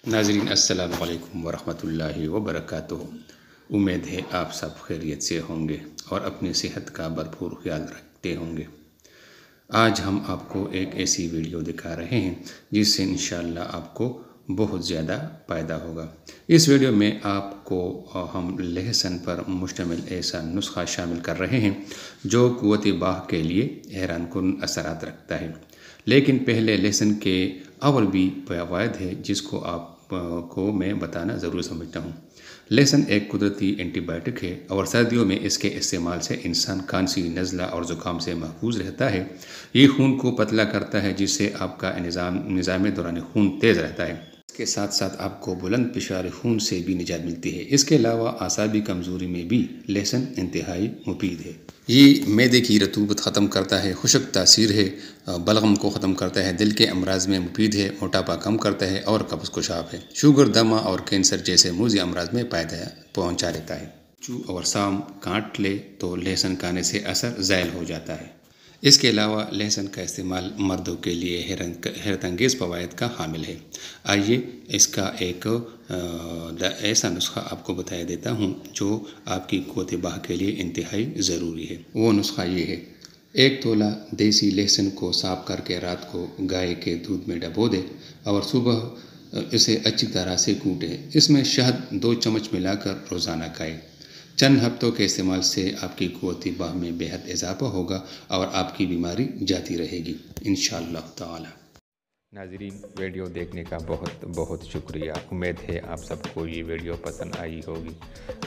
नाज़रीन अस्सलाम वालेकुम वरहमतुल्लाहि वबरकातुह। उम्मीद है आप सब खैरियत से होंगे और अपनी सेहत का भरपूर ख्याल रखते होंगे। आज हम आपको एक ऐसी वीडियो दिखा रहे हैं जिससे इंशाअल्लाह आपको बहुत ज़्यादा फ़ायदा होगा। इस वीडियो में आपको हम लहसुन पर मुश्तमिल ऐसा नुस्खा शामिल कर रहे हैं जो क़ुव्वत बाह के लिए हैरानकुन असरात रखता है। लेकिन पहले लहसुन के और भी फ़वाइद है जिसको आपको मैं बताना ज़रूर समझता हूँ। लहसुन एक कुदरती एंटीबायोटिक है और सर्दियों में इसके इस्तेमाल से इंसान खांसी, नज़ला और ज़ुकाम से महफूज रहता है। ये खून को पतला करता है जिससे आपका निज़ाम दौरान खून तेज़ रहता है। इसके साथ साथ आपको बुलंद पिशार खून से भी निजात मिलती है। इसके अलावा आसाबी कमज़ोरी में भी लहसुन इंतहाई मुफीद है। ये मैदे की रतूबत ख़त्म करता है, खुश्क तासीर है, बलगम को ख़त्म करता है, दिल के अमराज में मुफीद है, मोटापा कम करता है और कब्ज़ को शाफ है। शुगर, दमा और कैंसर जैसे मूज़ी अमराज में फ़ायदा पहुँचा देता है। चू और शाम काट ले तो लहसुन खाने से असर ज़ायल हो जाता है। इसके अलावा लहसुन का इस्तेमाल मर्दों के लिए हैरतअंगेज़ फ़वाइद का हामिल है। आइए इसका एक ऐसा नुस्खा आपको बताया देता हूँ जो आपकी क़ुव्वत बाह के लिए इंतहाई ज़रूरी है। वो नुस्खा ये है, 1 तोला देसी लहसुन को साफ़ करके रात को गाय के दूध में डबो दें और सुबह इसे अच्छी तरह से कूटें। इसमें शहद 2 चम्मच मिलाकर रोज़ाना खाएं। चंद हफ्तों के इस्तेमाल से आपकी क़ुव्वत बाह में बेहद इजाफा होगा और आपकी बीमारी जाती रहेगी इंशाअल्लाह ताला। नाज़रीन, वीडियो देखने का बहुत बहुत शुक्रिया। उम्मीद है आप सबको ये वीडियो पसंद आई होगी।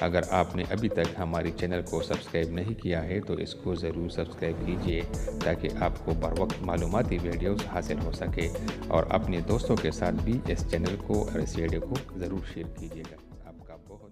अगर आपने अभी तक हमारे चैनल को सब्सक्राइब नहीं किया है तो इसको ज़रूर सब्सक्राइब कीजिए ताकि आपको बर वक्त मालूमाती वीडियोस हासिल हो सके और अपने दोस्तों के साथ भी इस चैनल को और इस वीडियो को ज़रूर शेयर कीजिएगा। आपका बहुत